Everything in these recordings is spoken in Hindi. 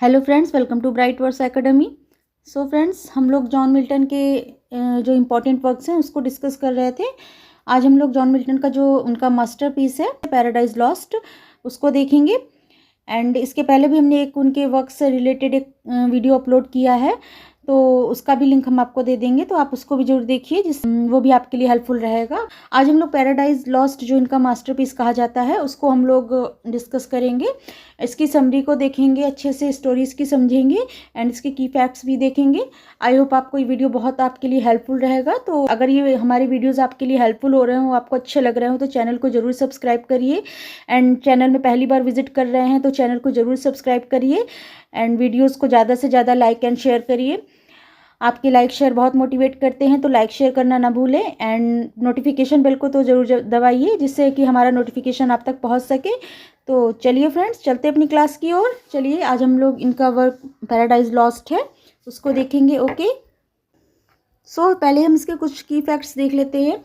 Hello friends, welcome to bright words academy. So friends, हम लोग जॉन मिल्टन के जो इम्पोर्टेंट वर्क्स हैं उसको डिस्कस कर रहे थे। आज हम लोग जॉन मिल्टन का जो उनका मास्टरपीस है पैराडाइज लॉस्ट उसको देखेंगे। एंड इसके पहले भी हमने एक उनके वर्क से रिलेटेड एक वीडियो अपलोड किया है, तो उसका भी लिंक हम आपको दे देंगे, तो आप उसको भी जरूर देखिए, जिस वो भी आपके लिए हेल्पफुल रहेगा। आज हम लोग पैराडाइज लॉस्ट जो इनका मास्टरपीस कहा जाता है उसको हम लोग डिस्कस करेंगे। इसकी समरी को देखेंगे, अच्छे से स्टोरीज की समझेंगे एंड इसके की फैक्ट्स भी देखेंगे। आई होप आपको ये वीडियो बहुत आपके लिए हेल्पफुल रहेगा। तो अगर ये हमारे वीडियोस आपके लिए हेल्पफुल हो रहे हो, आपको अच्छे लग रहे हो, तो चैनल को जरूर सब्सक्राइब करिए। एंड चैनल में पहली बार विजिट कर रहे हैं तो चैनल को जरूर सब्सक्राइब करिए एंड वीडियोज़ को ज़्यादा से ज़्यादा लाइक एंड शेयर करिए। आपके लाइक शेयर बहुत मोटिवेट करते हैं, तो लाइक शेयर करना ना भूलें। एंड नोटिफिकेशन बेल को तो ज़रूर दबाइए, जिससे कि हमारा नोटिफिकेशन आप तक पहुंच सके। तो चलिए फ्रेंड्स, चलते अपनी क्लास की ओर। चलिए, आज हम लोग इनका वर्क पैराडाइज लॉस्ट है उसको देखेंगे। ओके, सो पहले हम इसके कुछ की फैक्ट्स देख लेते हैं।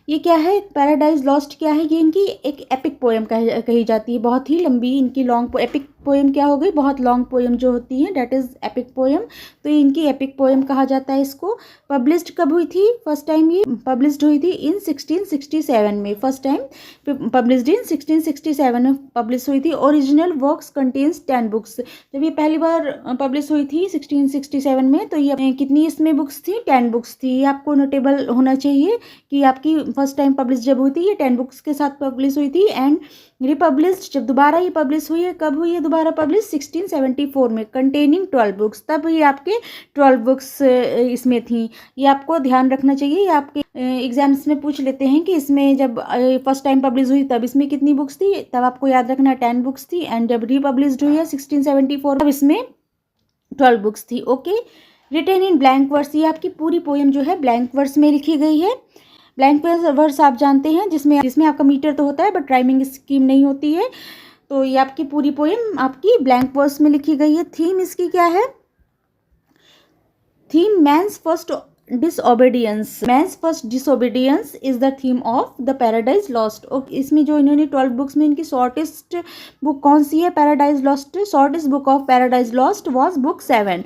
ये क्या है, पैराडाइज लॉस्ट क्या है? ये इनकी एक एपिक पोएम कही जाती है, बहुत ही लंबी इनकी लॉन्ग। एपिक पोएम क्या हो गई, बहुत लॉन्ग पोएम जो होती है, डेट इज़ एपिक पोएम। तो ये इनकी एपिक पोएम कहा जाता है इसको। पब्लिश्ड कब हुई थी? फर्स्ट टाइम ये पब्लिश्ड हुई थी इन 1667 में। फर्स्ट टाइम पब्लिश्ड इन 1667 में पब्लिश हुई थी। Original works contains 10 books. जब ये पहली बार पब्लिश हुई थी 1667 में, तो ये कितनी इसमें बुक्स थी? 10 बुक्स थी। ये आपको नोटेबल होना चाहिए कि आपकी फर्स्ट टाइम पब्लिश जब हुई थी ये 10 बुक्स के साथ पब्लिश हुई थी। एंड रिपब्लिश्ड जब दोबारा ये पब्लिश हुई है, कब हुई है दोबारा पब्लिश? 1674 में, कंटेनिंग 12 बुक्स। तब ये आपके 12 बुक्स इसमें थी। ये आपको ध्यान रखना चाहिए। ये आपके एग्जाम्स में पूछ लेते हैं कि इसमें जब फर्स्ट टाइम पब्लिश हुई तब इसमें कितनी बुक्स थी, तब आपको याद रखना 10 बुक्स थी। एंड जब रिपब्लिश्ड हुई है 1674 तब इसमें 12 बुक्स थी। Okay, written in blank verse. ये आपकी पूरी पोएम जो है ब्लैंक वर्स में लिखी गई है। ब्लैंक वर्स आप जानते हैं, जिसमें आपका मीटर तो होता है बट राइमिंग स्कीम नहीं होती है। तो ये आपकी पूरी पोएम आपकी ब्लैंक वर्स में लिखी गई है। थीम इसकी क्या है? Theme man's first disobedience. Man's first disobedience is the theme of the Paradise Lost. और इसमें जो इन्होंने 12 बुक्स में इनकी शॉर्टेस्ट बुक कौन सी है? Paradise lost. Shortest book of paradise lost was book 7।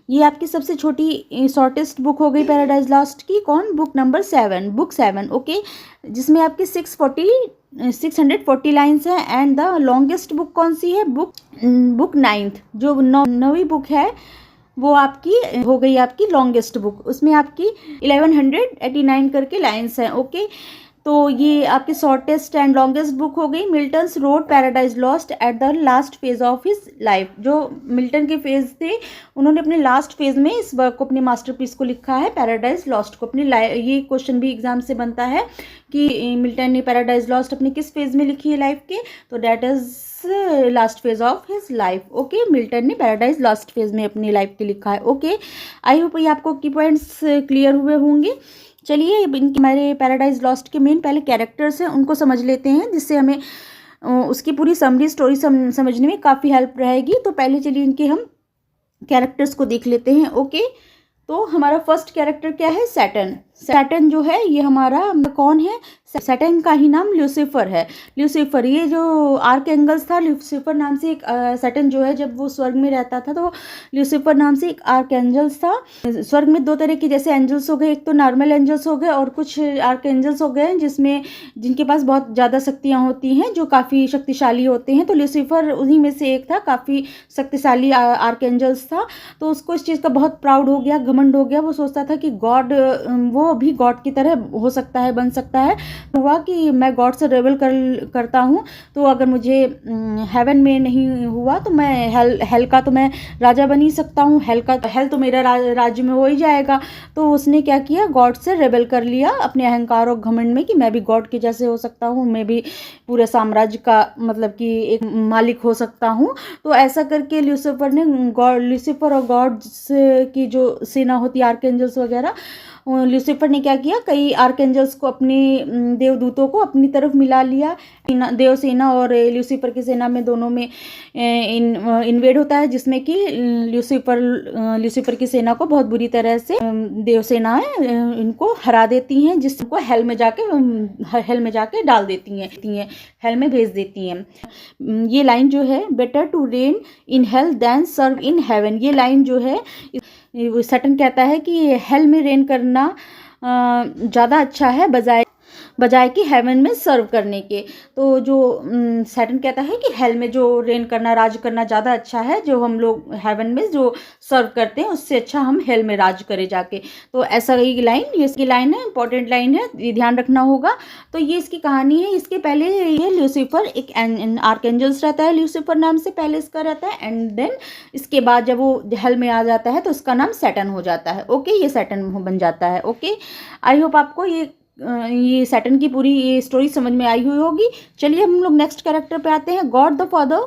ये आपकी सबसे छोटी शॉर्टेस्ट बुक हो गई पैराडाइज लॉस्ट की। कौन? Book number 7, book 7। ओके, जिसमें आपकी 640 लाइन्स हैं। एंड द लॉन्गेस्ट बुक कौन सी है? बुक 9th, जो 9वीं बुक है वो आपकी हो गई आपकी लॉन्गेस्ट बुक। उसमें आपकी 1189 करके लाइन्स हैं। ओके, तो ये आपकी शॉर्टेस्ट एंड लॉन्गेस्ट बुक हो गई। Milton's road paradise lost at the last phase of his life. जो मिल्टन के फेज थे, उन्होंने अपने लास्ट फेज में इस वर्क को, अपने मास्टरपीस को लिखा है, पैराडाइज लॉस्ट को। अपनी ये क्वेश्चन भी एग्जाम से बनता है कि मिल्टन ने पैराडाइज लॉस्ट अपने किस फेज में लिखी है लाइफ के, तो that is last phase of his life. Okay, Milton ने पैराडाइज लास्ट फेज में अपनी लाइफ के लिखा है। ओके, आई होप ये आपको की पॉइंट्स क्लियर हुए होंगे। चलिए, इनके हमारे पैराडाइज लॉस्ट के मेन पहले कैरेक्टर्स हैं उनको समझ लेते हैं, जिससे हमें उसकी पूरी समरी स्टोरी समझने में काफ़ी हेल्प रहेगी। तो पहले चलिए इनके हम कैरेक्टर्स को देख लेते हैं। ओके, तो हमारा फर्स्ट कैरेक्टर क्या है? सैटर्न। सैटर्न जो है ये हमारा कौन है? सैटर्न का ही नाम ल्यूसीफर है। ल्यूसीफर ये जो आर्क एंगल्स था, ल्यूसीफर नाम से एक सैटर्न जो है जब वो स्वर्ग में रहता था तो ल्यूसीफर नाम से एक आर्क एंजल्स था। स्वर्ग में 2 तरह के जैसे एंजल्स हो गए, एक तो नॉर्मल एंजल्स हो गए और कुछ आर्क एंजल्स हो गए जिनके पास बहुत ज़्यादा शक्तियाँ होती हैं, जो काफ़ी शक्तिशाली होते हैं। तो ल्यूसीफर उन्हीं में से एक था, काफ़ी शक्तिशाली आर्क एंजल्स था। तो उसको इस चीज़ का बहुत प्राउड हो गया, घमंड हो गया। वो सोचता था कि गॉड, वो भी गॉड की तरह हो सकता है, बन सकता है। हुआ कि मैं गॉड से रेबल करता हूँ, तो अगर मुझे हेवन में नहीं हुआ तो मैं हेल का तो मैं राजा बन ही सकता हूँ। हेल तो मेरा राज्य में हो ही जाएगा। तो उसने क्या किया? गॉड से रेबल कर लिया अपने अहंकार और घमंड में कि मैं भी गॉड के जैसे हो सकता हूँ, मैं भी पूरे साम्राज्य का मतलब कि एक मालिक हो सकता हूँ। तो ऐसा करके ल्यूसीफर और गॉड्स की जो सेना होती है, आर्कएंजल्स वगैरह, ल्यूसीफर ने क्या किया, कई आर्कएंजल्स को, अपने देवदूतों को अपनी तरफ मिला लिया। देव सेना और ल्यूसीफर की सेना में दोनों में इन्वेड होता है, जिसमें कि ल्यूसीफर की सेना को बहुत बुरी तरह से देव सेना है इनको हरा देती हैं, जिसको हेल में जाके डाल देती हैं, हेल में भेज देती हैं। ये लाइन जो है, better to reign in hell than serve in heaven, ये लाइन जो है सैटर्न कहता है कि हेल में रेन करना ज़्यादा अच्छा है बजाय कि हेवन में सर्व करने के। तो जो सैटर्न कहता है कि हेल में जो रेन करना, राज करना ज़्यादा अच्छा है, जो हम लोग हेवन में जो सर्व करते हैं उससे अच्छा हम हेल में राज करें जाके। तो ऐसा ये लाइन, ये इसकी लाइन है, इंपॉर्टेंट लाइन है, ये ध्यान रखना होगा। तो ये इसकी कहानी है। इसके पहले ये ल्यूसीफर एक आर्कएंजल्स रहता है, ल्यूसीफर नाम से पहले इसका रहता है, एंड देन इसके बाद जब वो हेल में आ जाता है तो उसका नाम सैटर्न हो जाता है। ओके, ये सैटर्न बन जाता है। ओके, आई होप आपको ये सैटर्न की पूरी ये स्टोरी समझ में आई हुई होगी। चलिए हम लोग नेक्स्ट कैरेक्टर पे आते हैं। गॉड द फादर,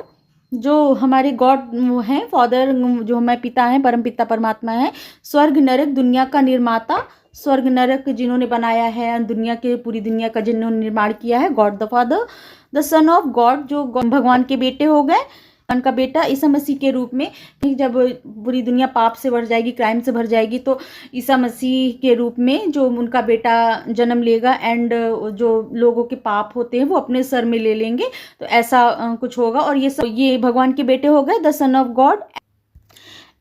जो हमारे गॉड हैं, फादर जो हमारे पिता हैं, परम पिता परमात्मा है, स्वर्ग नरक दुनिया का निर्माता, स्वर्ग नरक जिन्होंने बनाया है, दुनिया के पूरी दुनिया का जिन्होंने निर्माण किया है, God the father. The son of God, जो भगवान के बेटे हो गए, उनका बेटा ईसा मसीह के रूप में। जब पूरी दुनिया पाप से भर जाएगी, क्राइम से भर जाएगी, तो ईसा मसीह के रूप में जो उनका बेटा जन्म लेगा, एंड जो लोगों के पाप होते हैं वो अपने सर में ले लेंगे। तो ऐसा कुछ होगा। और ये भगवान के बेटे हो गए, the son of God.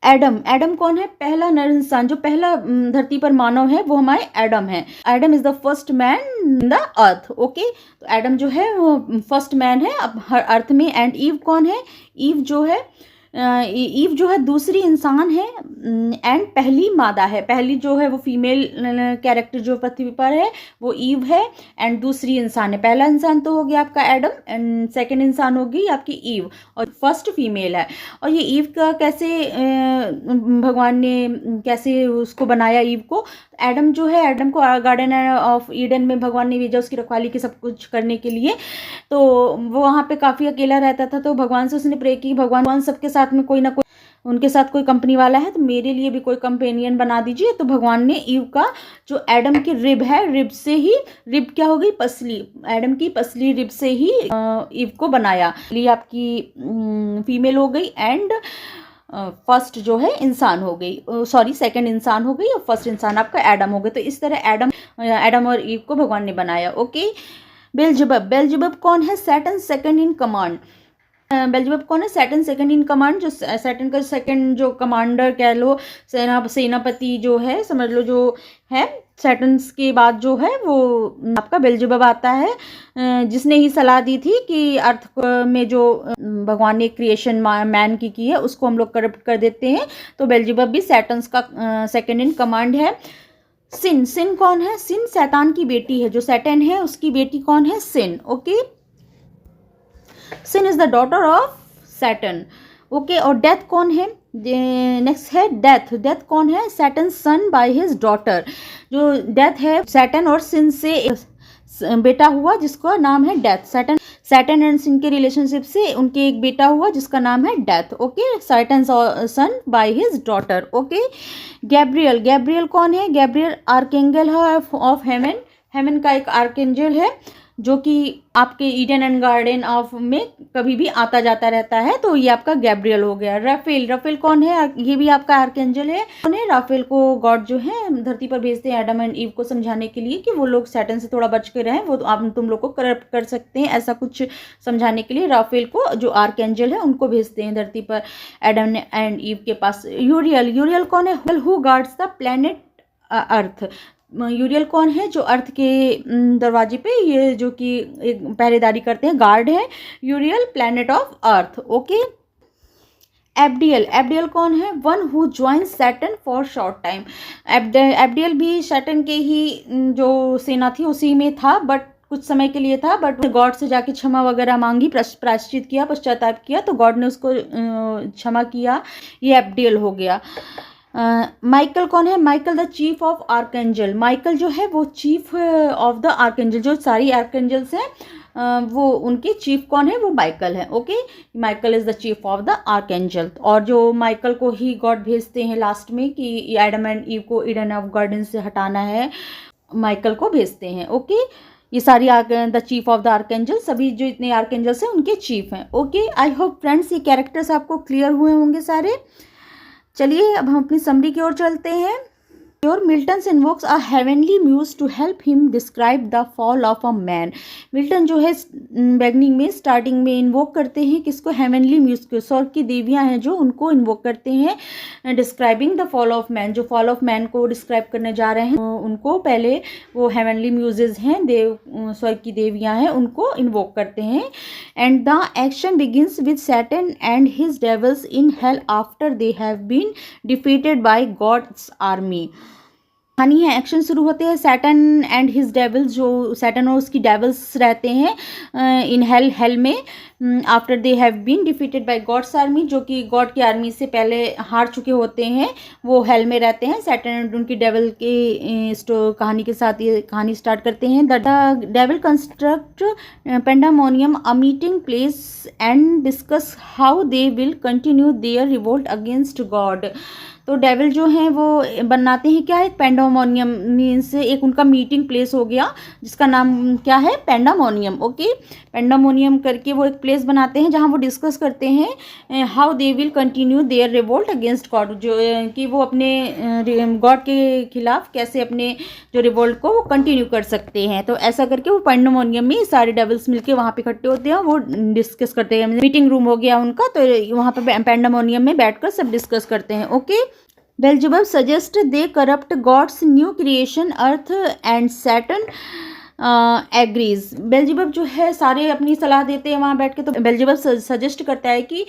Adam, Adam कौन है? पहला नर इंसान, जो पहला धरती पर मानव है वो हमारे एडम है। Adam is the first man in the earth. Okay, तो एडम जो है वो फर्स्ट मैन है अब हर अर्थ में। एंड ईव कौन है? ईव जो है दूसरी इंसान है, एंड पहली मादा है। पहली जो है वो फीमेल कैरेक्टर जो पृथ्वी पर है वो ईव है, एंड दूसरी इंसान है। पहला इंसान तो हो गया आपका एडम, एंड सेकंड इंसान होगी आपकी ईव, और फर्स्ट फीमेल है। और ये ईव का कैसे भगवान ने कैसे उसको बनाया ईव को? एडम जो है, एडम को गार्डन ऑफ ईडन में भगवान ने भेजा उसकी रखवाली की सब कुछ करने के लिए। तो वो वहाँ पे काफ़ी अकेला रहता था, तो भगवान से उसने प्रे की, भगवान सबके साथ में कोई ना कोई, उनके साथ कोई कंपनी वाला है, तो मेरे लिए भी कोई कंपेनियन बना दीजिए। तो भगवान ने ईव का जो एडम की रिब है, रिब से ही, रिब क्या हो गई? पसली, एडम की पसली रिब से ही ईव को बनाया। ये आपकी फीमेल हो गई, एंड फर्स्ट जो है इंसान हो गई, सॉरी सेकंड इंसान हो गई, और फर्स्ट इंसान आपका एडम हो गया। तो इस तरह एडम और ईव को भगवान ने बनाया। ओके, बेल्जेबब, बेल्जेबब कौन है? Satan second in command. Beelzebub कौन है? सैटर्न सेकंड इन कमांड, जो सैटर्न का सेकंड जो कमांडर कह लो, सेनापति जो है, समझ लो, जो है सैटर्न के बाद जो है वो आपका बेल्जेबब आता है, जिसने ही सलाह दी थी कि अर्थ में जो भगवान ने क्रिएशन मैन की है उसको हम लोग करप्ट कर देते हैं। तो बेल्जेबब भी सैटर्न का सेकंड इन कमांड है। सिन, सिन कौन है? सिन शैतान की बेटी है, जो सैटर्न है उसकी बेटी कौन है? Sin. Okay, Sin is the daughter of Satan. Okay, और डेथ कौन है? नेक्स्ट है डेथ। डेथ कौन है? Satan son by his daughter. जो डेथ है सैटर्न और सिन से बेटा हुआ जिसका नाम है डेथ। सैटर्न एंड सिन के रिलेशनशिप से उनके एक बेटा हुआ जिसका नाम है death. Okay, Satan son by his daughter. Okay, Gabriel, Gabriel कौन है? गैब्रियल आर्कएंजल है ऑफ हेवन। हेवन का एक आर्कएंजल है जो कि आपके ईडन एंड गार्डन ऑफ में कभी भी आता जाता रहता है। तो ये आपका गैब्रियल हो गया। राफेल, राफेल कौन है? ये भी आपका आर्कएंजल है। राफेल को गॉड जो है धरती पर भेजते हैं एडम एंड ईव को समझाने के लिए कि वो लोग सैटर्न से थोड़ा बच के रहें, वो आप तुम लोग को करप्ट कर सकते हैं, ऐसा कुछ समझाने के लिए राफेल को जो आर्कएंजल है उनको भेजते हैं धरती पर एडम एंड ईव के पास। यूरियल, यूरियल कौन है? Who guards the planet Earth. Uriel कौन है? जो अर्थ के दरवाजे पे ये जो कि एक पहरेदारी करते हैं, गार्ड है Uriel, planet of Earth. Okay, Abdiel, Abdiel कौन है? One who join Satan for short time. Abdiel भी सैटर्न के ही जो सेना थी उसी में था, बट कुछ समय के लिए था, बट गॉड से जाके क्षमा वगैरह मांगी, प्रायश्चित किया, पश्चाताप किया, तो गॉड ने उसको क्षमा किया। ये एब्डियल हो गया। माइकल कौन है? Michael the chief of archangel. Michael जो है वो चीफ ऑफ द आर्कएंजल, जो सारी आर्कएंजल्स हैं वो उनके चीफ कौन है, वो माइकल है। Okay, Michael is the chief of the archangel. और जो माइकल को ही गॉड भेजते हैं लास्ट में कि एडम एंड ईव को ईडन ऑफ गार्डन से हटाना है, माइकल को भेजते हैं। ओके, ये सारी the chief of the archangel, सभी जो इतने आर्कएंजल्स हैं उनके चीफ हैं। ओके, आई होप फ्रेंड्स ये कैरेक्टर्स आपको क्लियर हुए होंगे सारे। चलिए अब हम अपनी समरी की ओर चलते हैं। Milton invokes a heavenly muse to help him describe the fall of a man. Milton जो है बिगनिंग में, स्टार्टिंग में इन्वोक करते हैं किसको, हेवनली म्यूज को, स्वर्ग की देवियां हैं जो, उनको इन्वोक करते हैं describing the fall of man. जो फॉल ऑफ मैन को डिस्क्राइब करने जा रहे हैं उनको पहले वो हेवनली म्यूजेज हैं, देव स्वर्ग की देवियां हैं, उनको इन्वोक करते हैं। And the action begins with Satan and his devils in hell after they have been defeated by God's army. कहानी है, एक्शन शुरू होते हैं सैटर्न एंड हिज डेविल्स, जो सैटर्न और उसकी डेविल्स रहते हैं इन हेल में, after they have been defeated by God's army, जो कि गॉड की आर्मी से पहले हार चुके होते हैं, वो हेल में रहते हैं। सैटर्न उनकी डेविल की कहानी के साथ ये कहानी स्टार्ट करते हैं। The devil construct Pandemonium a meeting place and discuss how they will continue their revolt against God. तो डेविल जो हैं वो बनाते हैं क्या है, पेंडामोनियम मीन्स एक उनका मीटिंग प्लेस हो गया जिसका नाम क्या है, पेंडामोनियम। ओके, पेंडामोनियम करके वो एक प्लेस बनाते हैं जहां वो डिस्कस करते हैं how they will continue their revolt against God, जो कि वो अपने गॉड के खिलाफ कैसे अपने जो रिवोल्ट को वो कंटिन्यू कर सकते हैं। तो ऐसा करके वो पेंडामोनियम में सारे डेविल्स मिलके वहाँ पे इकट्ठे होते हैं, वो डिस्कस करते हैं। मीटिंग रूम हो गया उनका, तो वहाँ पे पेंडामोनियम में बैठकर सब डिस्कस करते हैं। Okay, Beelzebub suggest they corrupt God's new creation Earth and Satan agrees. Beelzebub जो है सारे अपनी सलाह देते हैं वहाँ बैठ के। तो बेल्जेबुल सजेस्ट करता है कि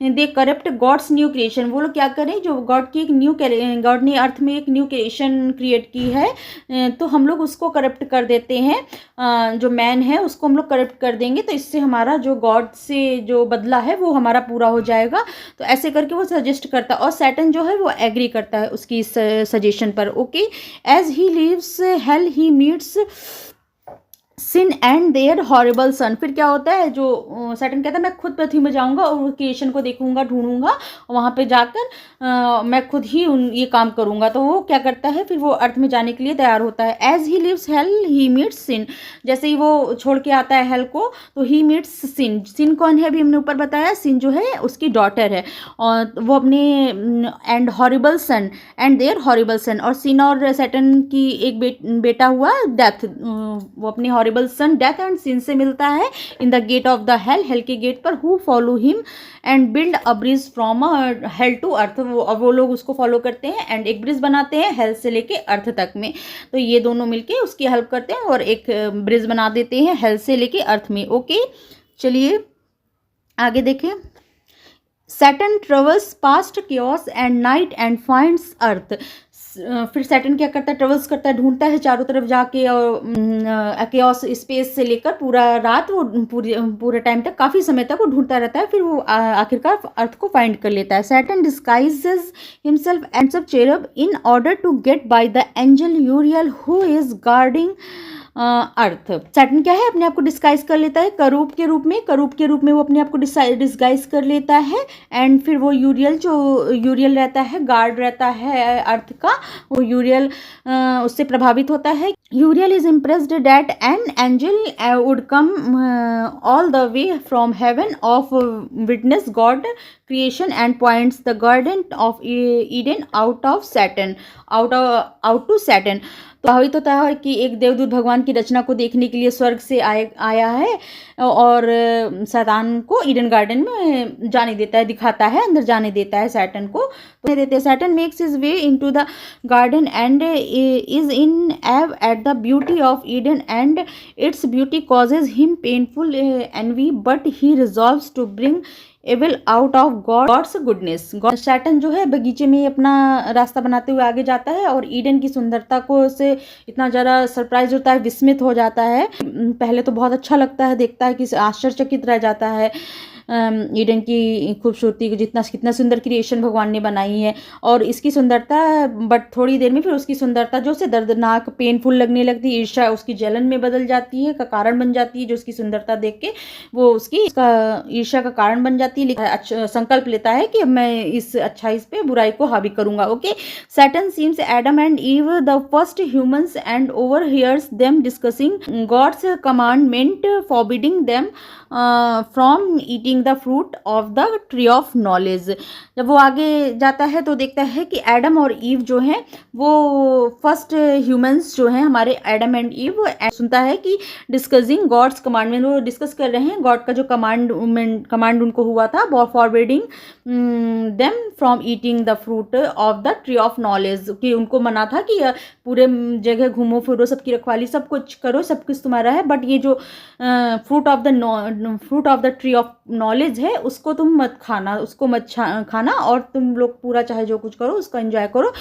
दे करप्ट गॉड्स न्यू क्रिएशन, वो लोग क्या करें, जो गॉड की एक गॉड ने अर्थ में एक न्यू क्रिएशन क्रिएट की है, तो हम लोग उसको करप्ट कर देते हैं, जो मैन है उसको हम लोग करप्ट कर देंगे, तो इससे हमारा जो गॉड से जो बदला है वो हमारा पूरा हो जाएगा। तो ऐसे करके वो सजेस्ट करता है, और सैटर्न जो है वो एग्री करता है उसकी सजेशन पर। Okay, as he leaves hell he meets Sin and their horrible son. फिर क्या होता है, जो सैटर्न कहता है मैं खुद पृथ्वी में जाऊंगा और क्रिएशन को देखूंगा, ढूंढूंगा, और वहाँ पे जाकर मैं खुद ही ये काम करूंगा। तो वो क्या करता है, फिर वो अर्थ में जाने के लिए तैयार होता है। As he lives hell he meets Sin, जैसे ही वो छोड़ के आता है हेल को, तो ही मीट्स सिन। सिन कौन है, अभी हमने ऊपर बताया, सिन जो है उसकी डॉटर है, और वो अपने and horrible son and their horrible son, और सिन और सैटर्न की एक बेटा हुआ डेथ, वो अपने horrible son death and sin से मिलता है in the gate of the hell के गेट पर। Who follow him and build a bridge from hell to earth, वो लोग उसको फॉलो करते हैं एंड एक ब्रिज बनाते हैं हेल से लेके अर्थ तक में। तो ये दोनों मिलके उसकी हेल्प करते हैं और एक ब्रिज बना देते हैं हेल से लेके अर्थ में। ओके, चलिए आगे देखें। Satan travels past chaos and Night and finds Earth. फिर सैटर्न क्या करता है, ट्रेवल्स करता है, ढूंढता है चारों तरफ जाके, और chaos स्पेस से लेकर पूरा रात, वो पूरे टाइम तक, काफ़ी समय तक वो ढूंढता रहता है, फिर वो आखिरकार अर्थ को फाइंड कर लेता है। Satan disguises himself ends up cherub in order to get by the angel Uriel who is guarding Earth. Satan क्या है, अपने आप को डिस्गाइज कर लेता है करूब के रूप में वो अपने आप को डिस्गाइज कर लेता है, एंड फिर वो यूरियल रहता है, गार्ड रहता है अर्थ का, वो यूरियल उससे प्रभावित होता है। Uriel is impressed that an angel would come all the way from heaven of witness God creation and points the garden of Eden out to Satan. तो प्रभावित होता है कि एक देवदूत भगवान की रचना को देखने के लिए स्वर्ग से आया है, और शैतान को ईडन गार्डन में जाने देता है, दिखाता है, अंदर जाने देता है सैटर्न को। तो देते हैं Satan makes his way into the garden and is in awe at the beauty of Eden and its beauty causes him painful envy, but he resolves to bring evil out of God's goodness. Satan जो है बगीचे में अपना रास्ता बनाते हुए आगे जाता है, और ईडन की सुंदरता को से इतना ज़्यादा सरप्राइज होता है, विस्मित हो जाता है। पहले तो बहुत अच्छा लगता है, देखता है कि आश्चर्यचकित रह जाता है ईडन की खूबसूरती को, जितना कितना सुंदर क्रिएशन भगवान ने बनाई है। और इसकी सुंदरता, बट थोड़ी देर में फिर उसकी सुंदरता जो उसे दर्दनाक पेनफुल लगने लगती, ईर्ष्या उसकी जलन में बदल जाती है, का कारण बन जाती है। जो उसकी सुंदरता देख के वो उसकी ईर्ष्या का कारण बन जाती है, लेकिन संकल्प लेता है कि मैं इस अच्छाई पे बुराई को हावी करूंगा। Okay, Satan seems Adam and Eve the first humans and overhears them discussing God's commandment forbidding them from eating the fruit of the tree of knowledge. जब वो आगे जाता है तो देखता है कि एडम और ईव जो हैं वो फर्स्ट ह्यूमंस जो हैं, हमारे एडम एंड ईव, सुनता है कि डिस्कसिंग गॉड्स कमांडमेंट, वो डिस्कस कर रहे हैं गॉड का जो कमांड उनको हुआ था, forbidding them from eating the fruit of the tree of knowledge, कि उनको मना था कि पूरे जगह घूमो फिरो, सबकी रखवाली, सब कुछ करो, सब कुछ तुम्हारा है, बट ये जो fruit of the tree of knowledge है उसको तुम मत खाना, उसको मत खाना, और तुम लोग पूरा चाहे जो कुछ करो उसको एंजॉय करो।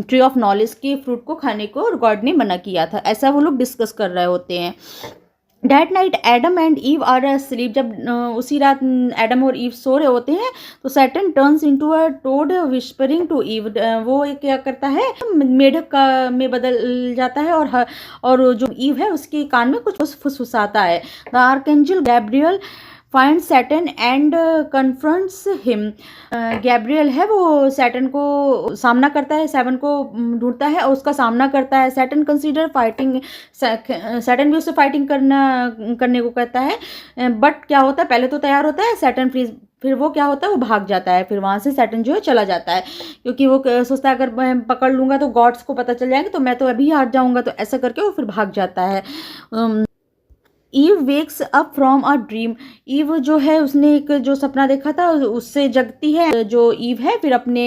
ट्री ऑफ नॉलेज के फ्रूट को खाने को गॉड ने मना किया था, ऐसा वो लोग डिस्कस कर रहे होते हैं। That night Adam and Eve are asleep। जब उसी रात एडम और ईव सो रहे होते हैं तो Saturn turns into a toad whispering to Eve. वो क्या करता है, मेढक का में बदल जाता है, और जो ईव है उसके कान में कुछ फुसफुसाता है। The archangel Gabriel find Saturn and confronts him. Gabriel है वो सैटर्न को सामना करता है, सैटर्न को ढूंढता है और उसका सामना करता है। सैटर्न कंसीडर फाइटिंग, सैटर्न भी उससे फाइटिंग करने को कहता है, बट क्या होता है, पहले तो तैयार होता है सैटर्न, फिर वो क्या होता है, वो भाग जाता है। फिर वहाँ से सैटर्न जो है चला जाता है, क्योंकि वो सोचता है अगर मैं पकड़ लूँगा तो गॉड्स को पता चल जाएगा तो मैं तो अभी हार जाऊँगा, तो ऐसा करके वो फिर भाग जाता है। Eve wakes up from a dream. Eve जो है उसने एक जो सपना देखा था उससे जगती है जो ईव है, फिर अपने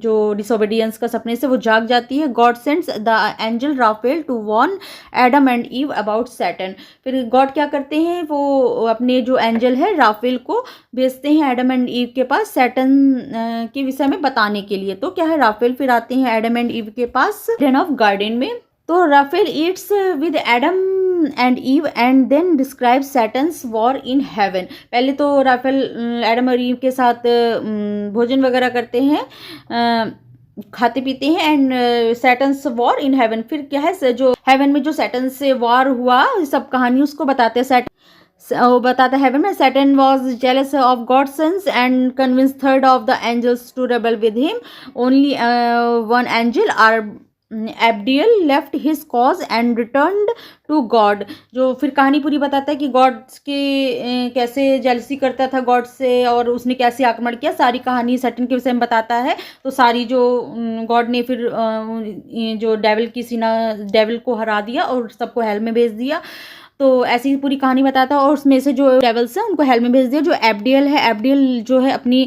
जो डिसोबीडियंस का सपने से वो जाग जाती है। God sends the angel Raphael to warn Adam and Eve about Saturn. फिर गॉड क्या करते हैं, वो अपने जो एंजल है राफेल को भेजते हैं एडम एंड ईव के पास सैटर्न के विषय में बताने के लिए। तो क्या है, राफेल फिर आते हैं एडम एंड ईव के पास ऑफ गार्डन में। तो Raphael eats with Adam and Eve and then describe Satan's war in heaven. पहले तो राफेल एडम और ईव के साथ भोजन वगैरह करते हैं, खाते पीते हैं, and Saturn's war in haven. फिर क्या है, जो हेवन में जो सैटर्न से वॉर हुआ सब कहानी उसको बताते हैं। वो बताता है हेवन में Satan was jealous of God's sons and convince third of the angels to rebel with him. Only one angel are Abdiel left his cause and returned to God. जो फिर कहानी पूरी बताता है कि गॉड्स के कैसे जेलसी करता था गॉड से और उसने कैसे आक्रमण किया, सारी कहानी सैटर्न के विषय में बताता है। तो सारी जो गॉड ने फिर जो डेविल को हरा दिया और सबको हेल में भेज दिया। तो ऐसी ही पूरी कहानी बताता है, और उसमें से जो डेविल्स हैं उनको हेल में भेज दिया। जो एब्डियल है, एब्डियल जो है अपनी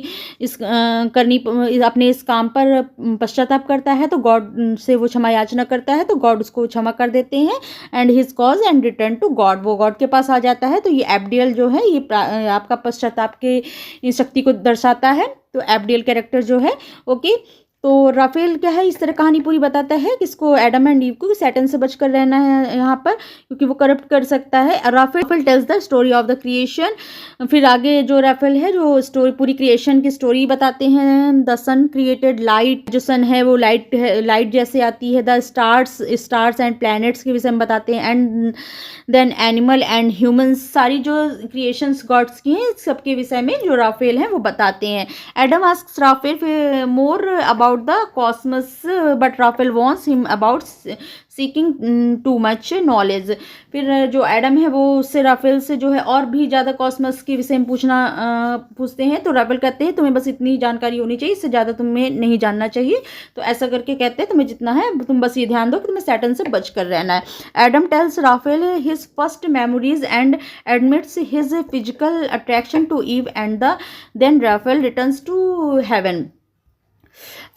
अपने इस काम पर पश्चाताप करता है, तो गॉड से वो क्षमा याचना करता है, तो गॉड उसको क्षमा कर देते हैं। And his cause and return to God, वो गॉड के पास आ जाता है। तो ये एब्डियल जो है ये आपका पश्चाताप के शक्ति को दर्शाता है। तो एब्डियल कैरेक्टर जो है, ओके। तो राफेल क्या है, इस तरह कहानी पूरी बताता है कि इसको एडम एंड ईव को सैटर्न से बच कर रहना है यहाँ पर, क्योंकि वो करप्ट कर सकता है। Raphael tells the story of the creation. फिर आगे जो राफेल है जो स्टोरी, पूरी क्रिएशन की स्टोरी बताते हैं। द सन क्रिएटेड लाइट, जो सन है वो लाइट जैसे आती है। द स्टार्स एंड प्लैनेट्स के विषय में बताते हैं। And then animal and humans, सारी जो क्रिएशंस गॉड्स की हैं सबके विषय में जो राफेल हैं वो बताते हैं। Adam asks Raphael more about the cosmos, but Raphael warns him about seeking too much knowledge। फिर जो एडम है वो उससे राफेल से जो है और भी ज़्यादा कॉस्मस के विषय में पूछते हैं। तो राफेल कहते हैं तुम्हें बस इतनी जानकारी होनी चाहिए, इससे ज़्यादा तुम्हें नहीं जानना चाहिए। तो ऐसा करके कहते हैं तुम्हें जितना है तुम बस ये ध्यान दो कि तुम्हें सैटर्न से बच कर रहना है। Adam tells Raphael his first memories and admits his physical attraction to Eve and then Raphael returns to heaven.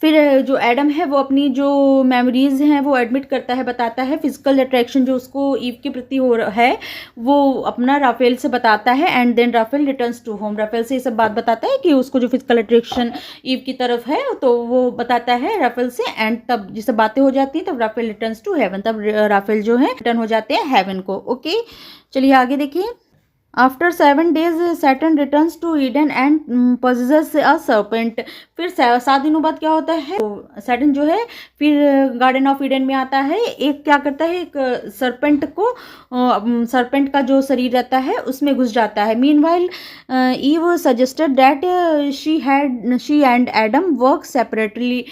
फिर जो एडम है वो अपनी जो मेमोरीज हैं वो एडमिट करता है, बताता है। फिजिकल अट्रैक्शन जो उसको ईव के प्रति हो है वो अपना राफेल से बताता है। And then Raphael returns to home, Raphael से ये सब बात बताता है कि उसको जो फिजिकल अट्रैक्शन ईव की तरफ है तो वो बताता है राफेल से। एंड तब ये सब बातें हो जाती हैं तब राफेल रिटर्न्स टू हेवन, तब राफेल जो है रिटर्न हो जाते हैं हेवन को। ओके, चलिए आगे देखिए। After 7 days Saturn returns to Eden and possesses a serpent. फिर 7 दिनों बाद क्या होता है, तो सैटर्न जो है फिर गार्डन ऑफ ईडन में आता है। एक क्या करता है, एक सर्पेंट का जो शरीर रहता है उसमें घुस जाता है। Meanwhile Eve suggested that she and Adam work separately.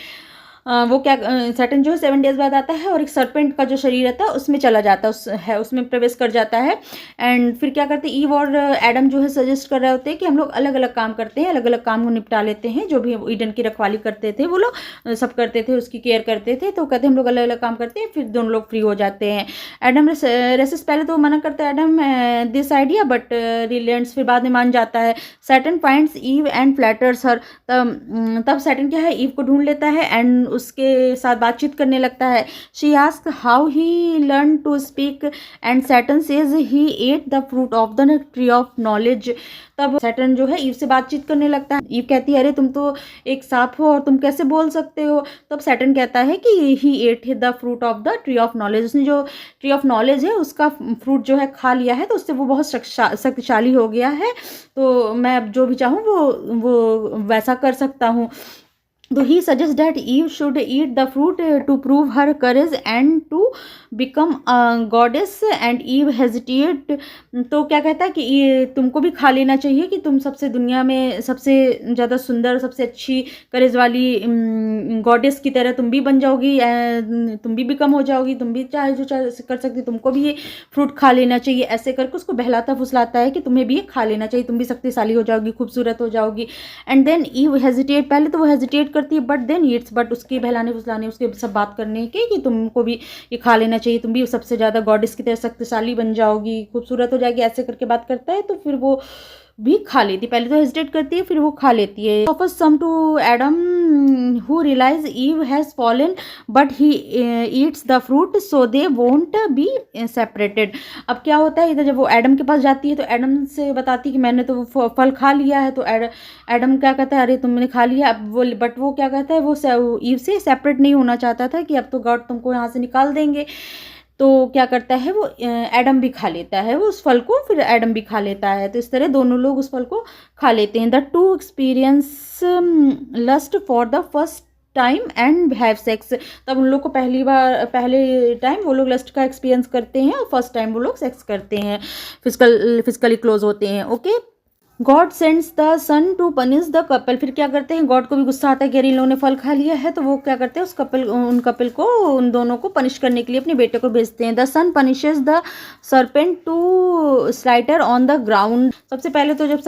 वो क्या, सैटर्न जो है 7 days बाद आता है और एक सर्पेंट का जो शरीर रहता है उसमें चला जाता है, उसमें प्रवेश कर जाता है। एंड फिर क्या करते हैं, ईव और एडम जो है सजेस्ट कर रहे होते हैं कि हम लोग अलग अलग काम करते हैं, अलग अलग काम को निपटा लेते हैं। जो भी ईडन की रखवाली करते थे वो लोग सब करते थे, उसकी केयर करते थे। तो कहते हैं हम लोग अलग अलग काम करते हैं, फिर दोनों लोग फ्री हो जाते हैं। एडम रेसिस पहले तो मना करता है Adam this idea, but relents, फिर बाद में मान जाता है। Satan finds Eve and flatters her. तब सैटर्न क्या है, ईव को ढूंढ लेता है एंड उसके साथ बातचीत करने लगता है। She ask how he learn to speak and Saturn says he ate the fruit of the tree of knowledge. तब सैटर्न जो है ईव से बातचीत करने लगता है। ईव कहती है अरे तुम तो एक सांप हो और तुम कैसे बोल सकते हो। तब सैटर्न कहता है कि he ate the fruit of the tree of knowledge. उसने जो ट्री ऑफ नॉलेज है उसका फ्रूट जो है खा लिया है, तो उससे वो बहुत शक्तिशाली हो गया है। तो मैं अब जो भी चाहूँ वो वैसा कर सकता हूँ। तो he suggest that Eve should eat the fruit to prove her courage and to become goddess and Eve hesitate. तो क्या कहता है कि ये तुमको भी खा लेना चाहिए कि तुम सबसे दुनिया में सबसे ज़्यादा सुंदर, सबसे अच्छी करेज वाली गॉडेस की तरह तुम भी बन जाओगी, तुम भी बिकम हो जाओगी, तुम भी चाहे जो चाहे कर सकती, तुमको भी ये फ्रूट खा लेना चाहिए। ऐसे करके उसको बहलाता फुसलाता है कि तुम्हें भी ये खा लेना चाहिए, तुम भी शक्तिशाली हो जाओगी, खूबसूरत हो जाओगी। एंड देन ईव हेजिटेट, पहले तो वो हेजिटेट करती है, बट देन ईट्स, बट उसके बहलाने फुसलाने, उसके सब बात करने के कि तुमको भी ये खा लेना चाहिए, तुम भी सबसे ज़्यादा गॉडेस की तरह शक्तिशाली बन जाओगी, खूबसूरत हो जाएगी, ऐसे करके बात करता है। तो फिर वो भी खा लेती, पहले तो हेजिटेट करती है फिर वो खा लेती है। Offers some to Adam who realize Eve has fallen but he eats the fruit so they won't be separated. अब क्या होता है, इधर जब वो एडम के पास जाती है तो एडम से बताती है कि मैंने तो वो फल खा लिया है। तो एडम क्या कहता है, अरे तुमने खा लिया। अब वो, बट वो क्या कहता है, वो ईव से सेपरेट नहीं होना चाहता था कि अब तो गॉड तुमको यहाँ से निकाल देंगे। तो क्या करता है, वो एडम भी खा लेता है वो उस फल को, फिर एडम भी खा लेता है। तो इस तरह दोनों लोग उस फल को खा लेते हैं। The two experience lust for the first time and have sex. तब उन लोग को पहले टाइम वो लोग लस्ट का एक्सपीरियंस करते हैं और फर्स्ट टाइम वो लोग सेक्स करते हैं, फिजिकली क्लोज होते हैं। Okay, God sends the son to punish the couple. फिर क्या करते हैं, गॉड को भी गुस्सा आता है कि अरे इन लोगों ने फल खा लिया है। तो वो क्या करते हैं, उन कपल को, उन दोनों को पनिश करने के लिए अपने बेटे को भेजते हैं। The son punishes the serpent to slither on the ground. सबसे पहले तो जब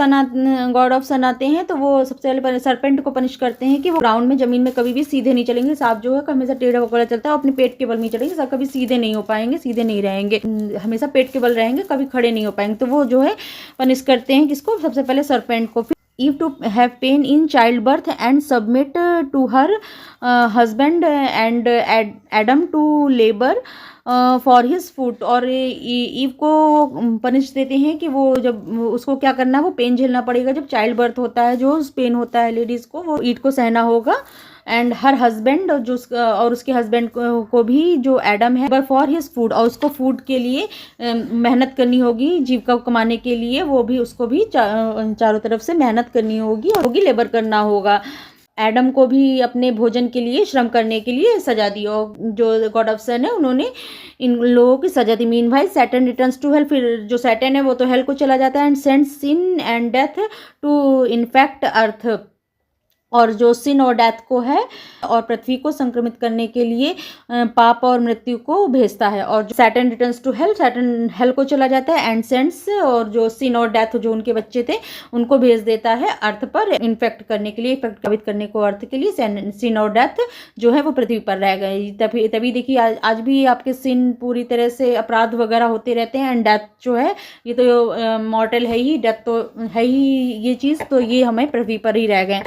गॉड ऑफ सन आते हैं तो वो सबसे पहले सर्पेंट को पनिश करते हैं कि वो ग्राउंड में, जमीन में कभी भी सीधे नहीं चलेंगे। सांप जो है हमेशा टेढ़ा बकड़ा चलता है, अपने पेट के बल में चलेंगे, सब कभी सीधे नहीं हो पाएंगे, सीधे नहीं रहेंगे, हमेशा पेट के बल रहेंगे, कभी खड़े नहीं हो पाएंगे। तो वो जो है पनिश करते हैं किसको, सबसे पहले सरपेंट को। फिर Eve to have pain in child birth and submit to her husband and Adam to labour for his food. और ईव को पनिश देते हैं कि वो जब उसको क्या करना है, वो पेन झेलना पड़ेगा जब चाइल्ड बर्थ होता है, जो पेन होता है लेडीज़ को, वो ईव को सहना होगा। एंड हर हस्बैंड और उसके हस्बैंड को भी जो एडम है, फॉर हिज फूड, और उसको फूड के लिए मेहनत करनी होगी, जीविका कमाने के लिए वो भी, उसको भी चारों तरफ से मेहनत करनी होगी और लेबर करना होगा। एडम को भी अपने भोजन के लिए, श्रम करने के लिए सजा दी, और जो गॉड ऑफ सन है उन्होंने इन लोगों की सजा दी। मीन भाई सैटर्न रिटर्न्स टू हेल। फिर जो सैटर्न है वो तो हेल को चला जाता है and sends sin and death to infect earth. और जो सिन और डेथ को है और पृथ्वी को संक्रमित करने के लिए पाप और मृत्यु को भेजता है। और Saturn returns to hell, Saturn hell को चला जाता है एंड सेंड्स, और जो सिन और डेथ जो उनके बच्चे थे उनको भेज देता है अर्थ पर इन्फेक्ट करने के लिए, प्रभावित करने को अर्थ के लिए। सिन और डेथ जो है वो पृथ्वी पर रह गए। तभी देखिए आज भी आपके सिन पूरी तरह से अपराध वगैरह होते रहते हैं, एंड डेथ जो है ये तो मॉर्टल है ही, डेथ तो है ही ये चीज़, तो ये हमें पृथ्वी पर ही रह गए।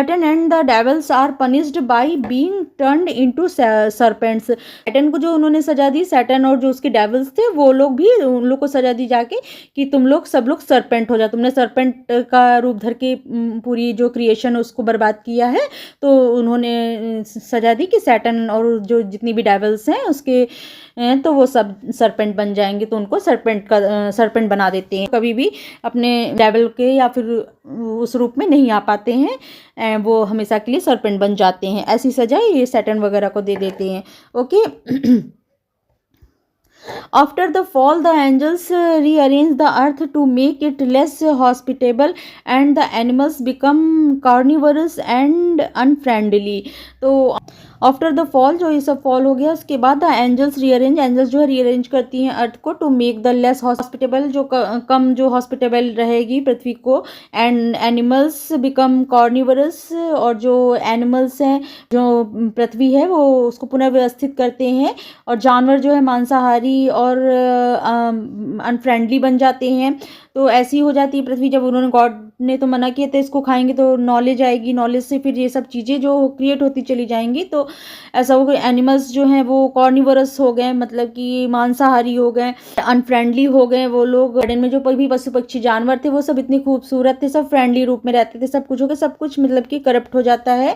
Satan and the devils are punished by being turned into serpents. Satan को जो उन्होंने सजा दी, सैटन और जो उसके डेविल्स थे वो लोग भी, उन लोग को सजा दी जाके कि तुम लोग सब लोग सरपेंट हो जाओ, तुमने सरपेंट का रूप धर के पूरी जो क्रिएशन उसको बर्बाद किया है। तो उन्होंने सजा दी कि सैटन और जो जितनी भी डेविल्स हैं उसके तो वो सब सरपेंट बन जाएंगे। तो उनको सरपेंट बना देते हैं, कभी भी अपने डेविल के या फिर उस रूप में नहीं आ पाते हैं, वो हमेशा के लिए सरपेंट बन जाते हैं। ऐसी सजा ये सैटन वगैरह को दे देते हैं। Okay. After the fall, the angels rearrange the earth to make it less hospitable and the animals become carnivorous and unfriendly. तो आफ्टर द फॉल, जो ये सब फॉल हो गया उसके बाद द एंजल्स रीअरेंज, एंजल्स जो है रीअरेंज करती हैं अर्थ को to make the less hospitable, जो कम जो हॉस्पिटेबल रहेगी पृथ्वी को, एंड एनिमल्स बिकम कॉर्निवरस, और जो एनिमल्स हैं जो पृथ्वी है वो उसको पुनर्व्यवस्थित करते हैं, और जानवर जो है मांसाहारी और अनफ्रेंडली बन जाते हैं। तो ऐसी हो जाती है पृथ्वी। जब उन्होंने, गॉड ने तो मना किया था इसको खाएंगे तो नॉलेज आएगी, नॉलेज से फिर ये सब चीज़ें जो क्रिएट होती चली जाएंगी। तो ऐसा हो गया, एनिमल्स जो हैं वो कॉर्निवरस हो गए, मतलब कि मांसाहारी हो गए, अनफ्रेंडली हो गए। वो लोग गार्डन में जो भी पशु पक्षी जानवर थे वो सब इतने खूबसूरत थे, सब फ्रेंडली रूप में रहते थे, सब कुछ हो गया, सब कुछ मतलब कि करप्ट हो जाता है।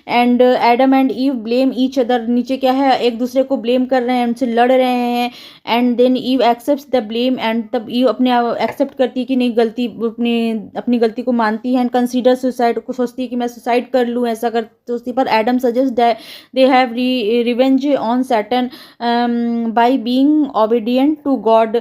And Adam and ewe blame each other, नीचे क्या है, एक दूसरे को ब्लेम कर रहे हैं, उनसे लड़ रहे हैं। And then Eve accepts the blame, and तब ईव अपने आप एक्सेप्ट करती है कि नहीं, गलती अपनी गलती को मानती है। एंड कंसीडर सुसाइड, को सोचती है कि मैं सुसाइड कर लूँ, ऐसा कर सोचती। पर Adam suggest they have revenge on Satan by being obedient to God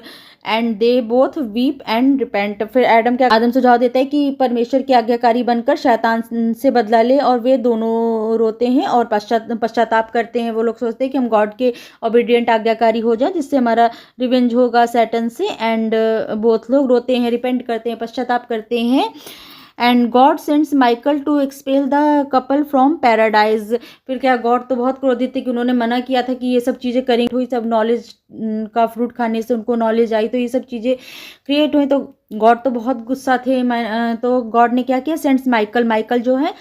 and they both weep and repent. फिर एडम क्या, आदम सुझाव देता है कि परमेश्वर की आज्ञाकारी बनकर शैतान से बदला ले, और वे दोनों रोते हैं और पश्चाताप करते हैं। वो लोग सोचते हैं कि हम गॉड के ओबीडिएंट आज्ञाकारी हो जाए जिससे हमारा रिवेंज होगा सैटन से। एंड बोथ लोग रोते हैं, रिपेंट करते हैं, पश्चाताप करते हैं। And God sends Michael to expel the couple from paradise. फिर क्या, गॉड तो बहुत क्रोधित थे कि उन्होंने मना किया था कि ये सब चीज़ें करेंगे, हुई सब नॉलेज का फ्रूट खाने से उनको नॉलेज आई, तो ये सब चीज़ें क्रिएट हुई। तो गॉड तो बहुत गुस्सा थे। तो गॉड ने क्या किया, सेंड्स माइकल जो है,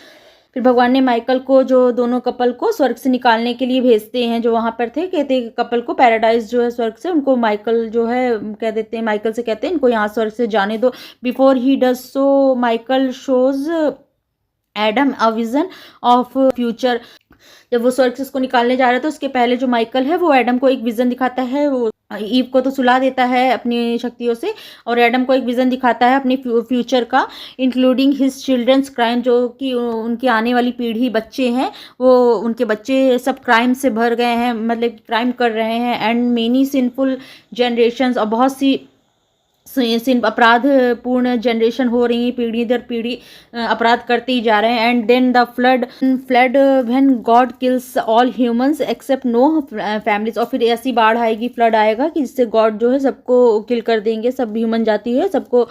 फिर भगवान ने माइकल को, जो दोनों कपल को स्वर्ग से निकालने के लिए भेजते हैं, जो वहाँ पर थे। कहते हैं कपल को पैराडाइज जो है स्वर्ग से, उनको माइकल जो है कह देते हैं, माइकल से कहते हैं इनको यहाँ स्वर्ग से जाने दो। Before he does so Michael shows Adam a vision of future. जब वो स्वर्ग से उसको निकालने जा रहा है तो उसके पहले जो माइकल है वो एडम को एक विजन दिखाता है। वो ईव को तो सुला देता है अपनी शक्तियों से, और एडम को एक विजन दिखाता है अपने फ्यूचर का, इंक्लूडिंग हिज चिल्ड्रंस क्राइम, जो कि उनकी आने वाली पीढ़ी, बच्चे हैं, वो उनके बच्चे सब क्राइम से भर गए हैं, मतलब क्राइम कर रहे हैं। एंड मेनी सिंफुल जनरेशंस, और बहुत सी अपराध पूर्ण जनरेशन हो रही है, पीढ़ी दर पीढ़ी अपराध करते ही जा रहे हैं। And then the flood when God kills all humans except no families, और फिर ऐसी बाढ़ आएगी, फ्लड आएगा कि जिससे गॉड जो है सबको किल कर देंगे, सब ह्यूमन जाति है सबको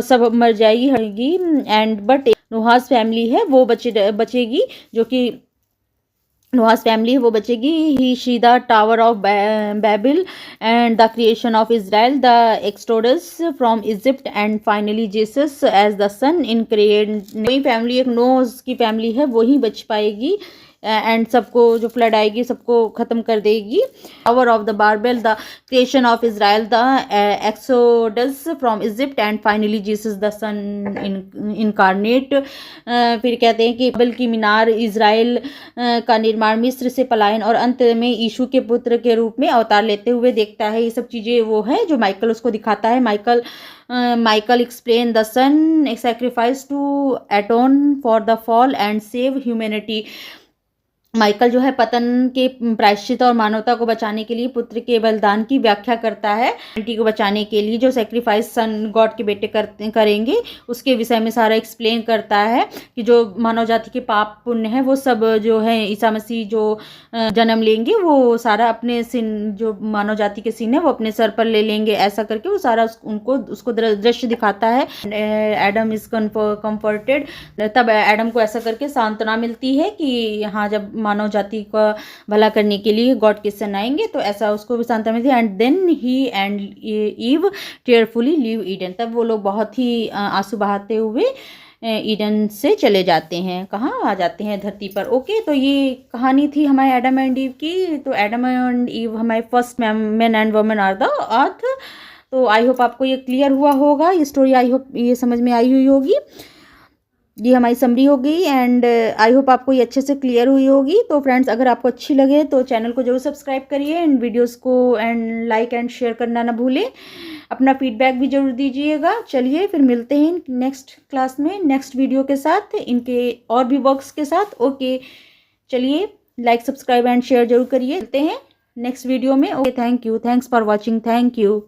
सब मर जाएगी। एंड बट नोहाज फैमिली है वो बचेगी, जो कि नोहास फैमिली वो बचेगी। He sees the Tower of Babel and the creation of Israel, the exodus from Egypt and finally Jesus as the son incarnate. नई फैमिली, एक नोह की फैमिली है, वही बच पाएगी। एंड सबको जो फ्लड आएगी सबको ख़त्म कर देगी। Tower of the Babel, the creation of Israel, the exodus from Egypt and finally Jesus the son incarnate. फिर कहते हैं कि बाबेल की मीनार, इजराइल का निर्माण, मिस्र से पलायन, और अंत में यीशु के पुत्र के रूप में अवतार लेते हुए देखता है। ये सब चीज़ें वो है जो माइकल उसको दिखाता है। Michael explain the son sacrifice to atone for the fall and save humanity. Michael जो है पतन के प्रायश्चित और मानवता को बचाने के लिए पुत्र के बलिदान की व्याख्या करता है। ह्यूमैनिटी को बचाने के लिए जो सेक्रीफाइस सन गॉड के बेटे करेंगे उसके विषय में सारा एक्सप्लेन करता है कि जो मानव जाति के पाप पुण्य है वो सब जो है ईसा मसीह जो जन्म लेंगे वो सारा अपने सिन, जो मानव जाति के सिन है वो अपने सर पर ले लेंगे। ऐसा करके वो सारा उसको दृश्य दिखाता है। एडम इज कंफर्टेड, तब एडम को ऐसा करके सांत्वना मिलती है कि हाँ, जब मानव जाति का भला करने के लिए गॉड के सन आएंगे तो ऐसा उसको भी सांत्वना मिलती है। And then he and Eve tearfully leave Eden, तब वो लोग बहुत ही आंसू बहाते हुए ईडन से चले जाते हैं, कहाँ आ जाते हैं, धरती पर। ओके, तो ये कहानी थी हमारे एडम एंड ईव की। तो एडम एंड ईव हमारे first man and women are the earth. तो आई होप आपको ये क्लियर हुआ होगा, ये स्टोरी आई होप ये समझ में आई हुई होगी। ये हमारी समरी हो गई एंड आई होप आपको ये अच्छे से क्लियर हुई होगी। तो फ्रेंड्स, अगर आपको अच्छी लगे तो चैनल को जरूर सब्सक्राइब करिए एंड वीडियोस को एंड लाइक एंड शेयर करना ना भूलें। अपना फीडबैक भी जरूर दीजिएगा। चलिए फिर मिलते हैं नेक्स्ट क्लास में नेक्स्ट वीडियो के साथ, इनके और भी वर्क्स के साथ। ओके, चलिए लाइक सब्सक्राइब एंड शेयर जरूर करिए। मिलते हैं नेक्स्ट वीडियो में। Okay, thank you, thanks for watching, thank you.